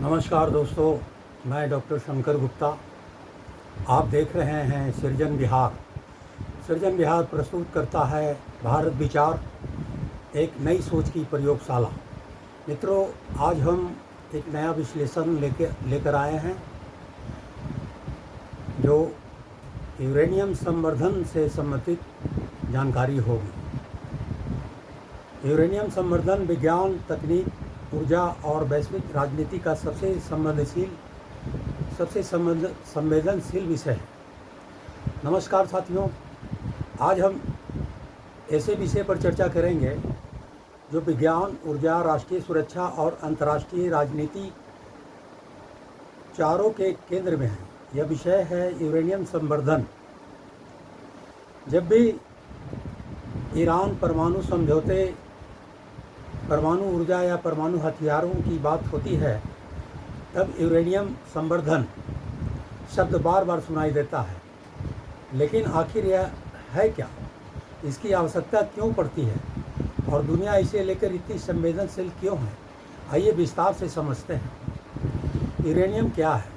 नमस्कार दोस्तों, मैं डॉक्टर शंकर गुप्ता। आप देख रहे हैं सृजन विहार। सृजन विहार प्रस्तुत करता है भारत विचार, एक नई सोच की प्रयोगशाला। मित्रों, आज हम एक नया विश्लेषण लेकर आए हैं जो यूरेनियम संवर्धन से संबंधित जानकारी होगी। यूरेनियम संवर्धन विज्ञान, तकनीक, ऊर्जा और वैश्विक राजनीति का सबसे संवेदनशील विषय है। नमस्कार साथियों, आज हम ऐसे विषय पर चर्चा करेंगे जो विज्ञान, ऊर्जा, राष्ट्रीय सुरक्षा और अंतर्राष्ट्रीय राजनीति चारों के केंद्र में है। यह विषय है यूरेनियम संवर्धन। जब भी ईरान परमाणु समझौते, परमाणु ऊर्जा या परमाणु हथियारों की बात होती है, तब यूरेनियम संवर्धन शब्द बार बार सुनाई देता है। लेकिन आखिर यह है क्या? इसकी आवश्यकता क्यों पड़ती है और दुनिया इसे लेकर इतनी संवेदनशील क्यों है? आइए विस्तार से समझते हैं। यूरेनियम क्या है?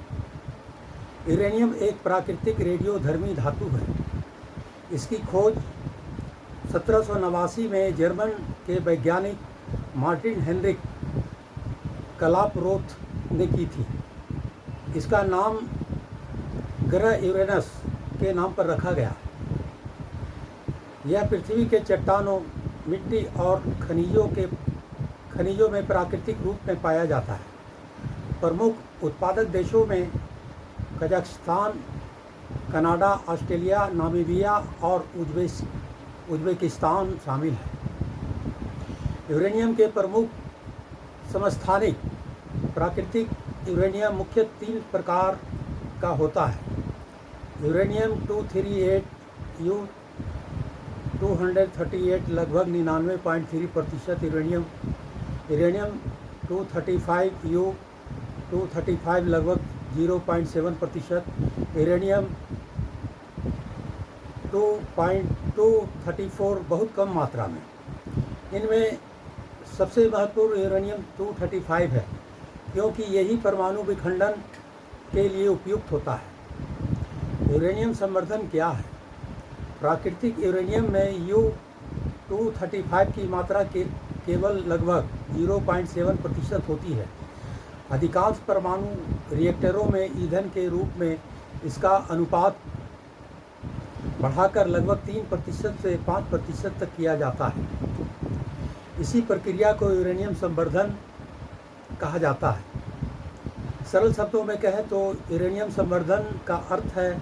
यूरेनियम एक प्राकृतिक रेडियोधर्मी धातु है। इसकी खोज 1789 में जर्मन के वैज्ञानिक मार्टिन हेनरिक कलापरोथ ने की थी। इसका नाम ग्रह यूरेनस के नाम पर रखा गया। यह पृथ्वी के चट्टानों, मिट्टी और खनिजों में प्राकृतिक रूप में पाया जाता है। प्रमुख उत्पादक देशों में कजाकिस्तान, कनाडा, ऑस्ट्रेलिया, नामीबिया और उज्बेकिस्तान शामिल है। यूरेनियम के प्रमुख समस्थानिक प्राकृतिक यूरेनियम मुख्य 3 प्रकार का होता है। यूरेनियम 238 U-238 लगभग 99.3% यूरेनियम 235 U-235 लगभग 0.7%, यूरेनियम 2.234 बहुत कम मात्रा में। इनमें सबसे महत्वपूर्ण यूरेनियम 235 है, क्योंकि यही परमाणु विखंडन के लिए उपयुक्त होता है। यूरेनियम संवर्धन क्या है? प्राकृतिक यूरेनियम में U-235 की मात्रा केवल लगभग 0.7% होती है। अधिकांश परमाणु रिएक्टरों में ईंधन के रूप में इसका अनुपात बढ़ाकर लगभग 3% से 5% तक किया जाता है। इसी प्रक्रिया को यूरेनियम संवर्धन कहा जाता है। सरल शब्दों में कहें तो यूरेनियम संवर्धन का अर्थ है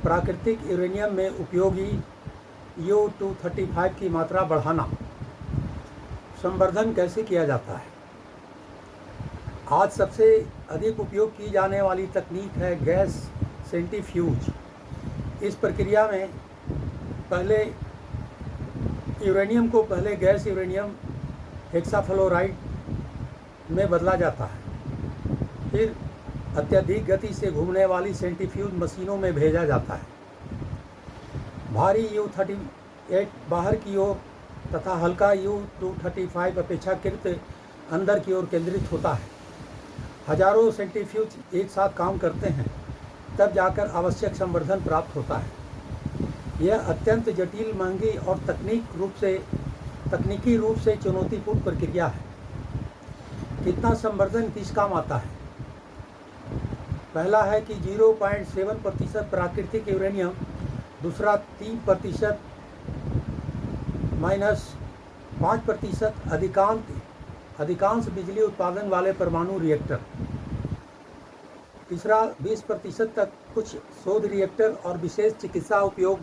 प्राकृतिक यूरेनियम में उपयोगी U-235 की मात्रा बढ़ाना। संवर्धन कैसे किया जाता है? आज सबसे अधिक उपयोग की जाने वाली तकनीक है गैस सेंट्रीफ्यूज। इस प्रक्रिया में पहले यूरेनियम को गैस यूरेनियम हेक्साफ्लोराइड में बदला जाता है। फिर अत्यधिक गति से घूमने वाली सेंट्रीफ्यूज मशीनों में भेजा जाता है। भारी U-38 बाहर की ओर तथा हल्का U-235 अपेक्षाकृत अंदर की ओर केंद्रित होता है। हजारों सेंट्रीफ्यूज एक साथ काम करते हैं, तब जाकर आवश्यक संवर्धन प्राप्त होता है। यह अत्यंत जटिल, महंगी और तकनीकी रूप से चुनौतीपूर्ण प्रक्रिया है। कितना संवर्धन किस काम आता है? पहला है कि 0.7% प्राकृतिक यूरेनियम, दूसरा 3% -5% अधिकांश बिजली उत्पादन वाले परमाणु रिएक्टर, तीसरा 20% तक कुछ शोध रिएक्टर और विशेष चिकित्सा उपयोग,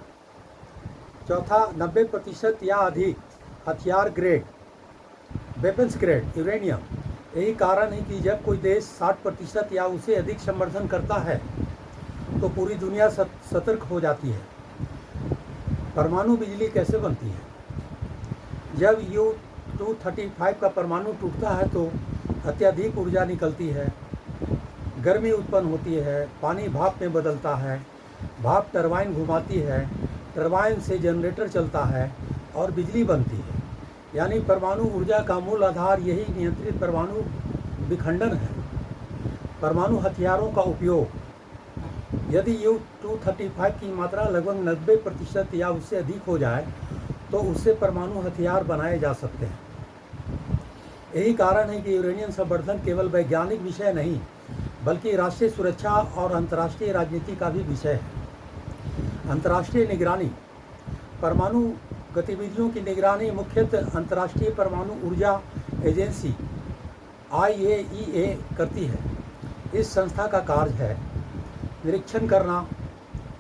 चौथा 90% या अधिक हथियार ग्रेड, वेपन्स ग्रेड यूरेनियम। यही कारण है कि जब कोई देश 60% या उससे अधिक संवर्धन करता है तो पूरी दुनिया सतर्क हो जाती है। परमाणु बिजली कैसे बनती है? जब U-235 का परमाणु टूटता है तो अत्यधिक ऊर्जा निकलती है, गर्मी उत्पन्न होती है, पानी भाप में बदलता है, भाप टरबाइन घुमाती है, टरबाइन से जनरेटर चलता है और बिजली बनती है। यानी परमाणु ऊर्जा का मूल आधार यही नियंत्रित परमाणु विखंडन है। परमाणु हथियारों का उपयोग। यदि U-235 की मात्रा लगभग 90% या उससे अधिक हो जाए तो उससे परमाणु हथियार बनाए जा सकते हैं। यही कारण है कि यूरेनियम संवर्धन केवल वैज्ञानिक विषय नहीं बल्कि राष्ट्रीय सुरक्षा और अंतर्राष्ट्रीय राजनीति का भी विषय है। अंतर्राष्ट्रीय निगरानी। परमाणु गतिविधियों की निगरानी मुख्यतः अंतर्राष्ट्रीय परमाणु ऊर्जा एजेंसी IAEA करती है। इस संस्था का कार्य है निरीक्षण करना,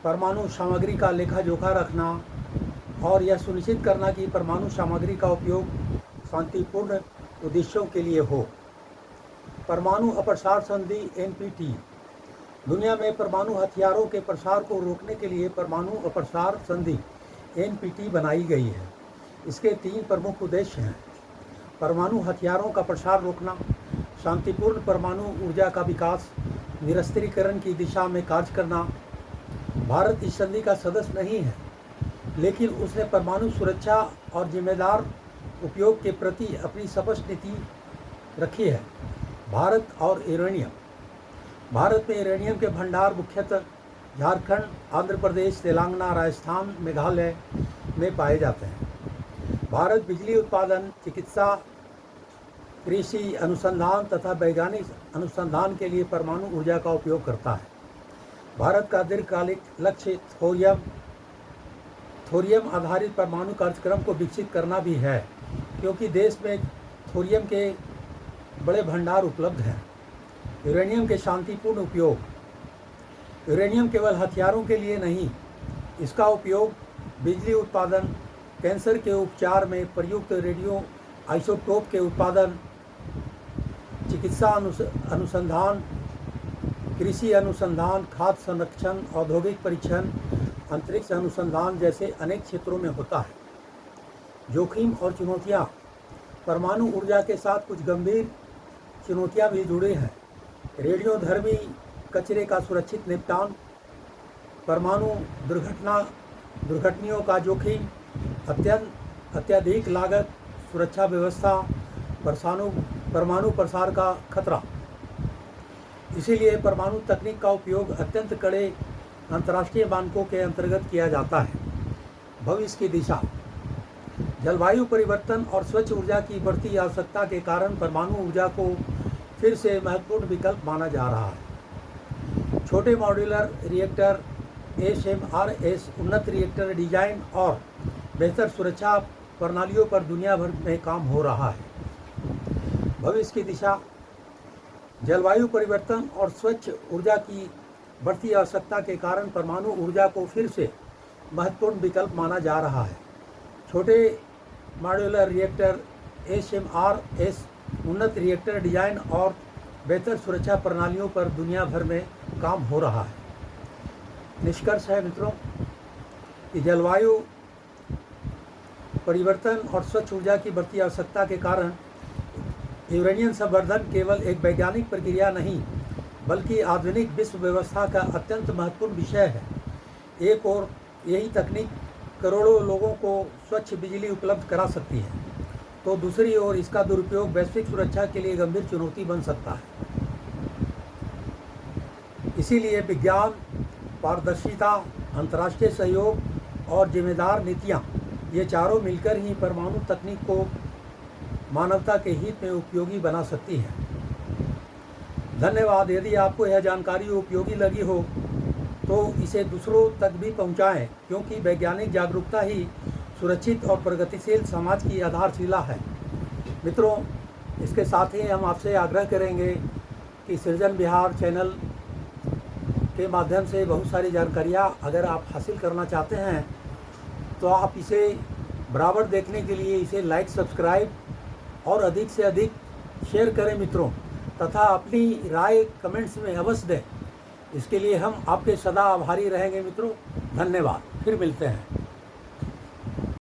परमाणु सामग्री का लेखा जोखा रखना और यह सुनिश्चित करना कि परमाणु सामग्री का उपयोग शांतिपूर्ण उद्देश्यों के लिए हो। परमाणु अप्रसार संधि NPT। दुनिया में परमाणु हथियारों के प्रसार को रोकने के लिए परमाणु अप्रसार संधि NPT बनाई गई है। इसके 3 प्रमुख उद्देश्य हैं: परमाणु हथियारों का प्रसार रोकना, शांतिपूर्ण परमाणु ऊर्जा का विकास, निरस्त्रीकरण की दिशा में कार्य करना। भारत इस संधि का सदस्य नहीं है, लेकिन उसने परमाणु सुरक्षा और जिम्मेदार उपयोग के प्रति अपनी स्पष्ट नीति रखी है। भारत और यूरेनियम। भारत में यूरेनियम के भंडार मुख्यतः झारखंड, आंध्र प्रदेश, तेलंगाना, राजस्थान, मेघालय में पाए जाते हैं। भारत बिजली उत्पादन, चिकित्सा, कृषि अनुसंधान तथा वैज्ञानिक अनुसंधान के लिए परमाणु ऊर्जा का उपयोग करता है। भारत का दीर्घकालिक लक्ष्य थोरियम आधारित परमाणु कार्यक्रम को विकसित करना भी है, क्योंकि देश में थोरियम के बड़े भंडार उपलब्ध हैं। यूरेनियम के शांतिपूर्ण उपयोग। यूरेनियम केवल हथियारों के लिए नहीं, इसका उपयोग बिजली उत्पादन, कैंसर के उपचार में प्रयुक्त रेडियो आइसोटोप के उत्पादन, चिकित्सा अनुसंधान, कृषि अनुसंधान, खाद्य संरक्षण, औद्योगिक परीक्षण, अंतरिक्ष अनुसंधान जैसे अनेक क्षेत्रों में होता है। जोखिम और चुनौतियाँ। परमाणु ऊर्जा के साथ कुछ गंभीर चुनौतियाँ भी जुड़ी हैं। रेडियोधर्मी कचरे का सुरक्षित निपटान, परमाणु दुर्घटनाओं का जोखिम, अत्यधिक लागत, सुरक्षा व्यवस्था, परमाणु प्रसार का खतरा। इसीलिए परमाणु तकनीक का उपयोग अत्यंत कड़े अंतर्राष्ट्रीय मानकों के अंतर्गत किया जाता है। भविष्य की दिशा। जलवायु परिवर्तन और स्वच्छ ऊर्जा की बढ़ती आवश्यकता के कारण परमाणु ऊर्जा को फिर से महत्वपूर्ण विकल्प माना जा रहा है। छोटे मॉड्यूलर रिएक्टर SMRs, उन्नत रिएक्टर डिजाइन और बेहतर सुरक्षा प्रणालियों पर दुनिया भर में काम हो रहा है। भविष्य की दिशा। जलवायु परिवर्तन और स्वच्छ ऊर्जा की बढ़ती आवश्यकता के कारण परमाणु ऊर्जा को फिर से महत्वपूर्ण विकल्प माना जा रहा है। छोटे मॉड्यूलर रिएक्टर SMRs, उन्नत रिएक्टर डिजाइन और बेहतर सुरक्षा प्रणालियों पर दुनिया भर में काम हो रहा है। निष्कर्ष है मित्रों कि जलवायु परिवर्तन और स्वच्छ ऊर्जा की बढ़ती आवश्यकता के कारण यूरेनियम संवर्धन केवल एक वैज्ञानिक प्रक्रिया नहीं बल्कि आधुनिक विश्व व्यवस्था का अत्यंत महत्वपूर्ण विषय है। एक और यही तकनीक करोड़ों लोगों को स्वच्छ बिजली उपलब्ध करा सकती है, तो दूसरी ओर इसका दुरुपयोग वैश्विक सुरक्षा के लिए गंभीर चुनौती बन सकता है। इसीलिए विज्ञान, पारदर्शिता, अंतर्राष्ट्रीय सहयोग और जिम्मेदार नीतियाँ, ये चारों मिलकर ही परमाणु तकनीक को मानवता के हित में उपयोगी बना सकती हैं। धन्यवाद। यदि आपको यह जानकारी उपयोगी लगी हो तो इसे दूसरों तक भी पहुंचाएं, क्योंकि वैज्ञानिक जागरूकता ही सुरक्षित और प्रगतिशील समाज की आधारशिला है। मित्रों, इसके साथ ही हम आपसे आग्रह करेंगे कि सृजन बिहार चैनल के माध्यम से बहुत सारी जानकारियाँ अगर आप हासिल करना चाहते हैं तो आप इसे बराबर देखने के लिए इसे लाइक, सब्सक्राइब और अधिक से अधिक शेयर करें मित्रों, तथा अपनी राय कमेंट्स में अवश्य दें। इसके लिए हम आपके सदा आभारी रहेंगे मित्रों। धन्यवाद। फिर मिलते हैं।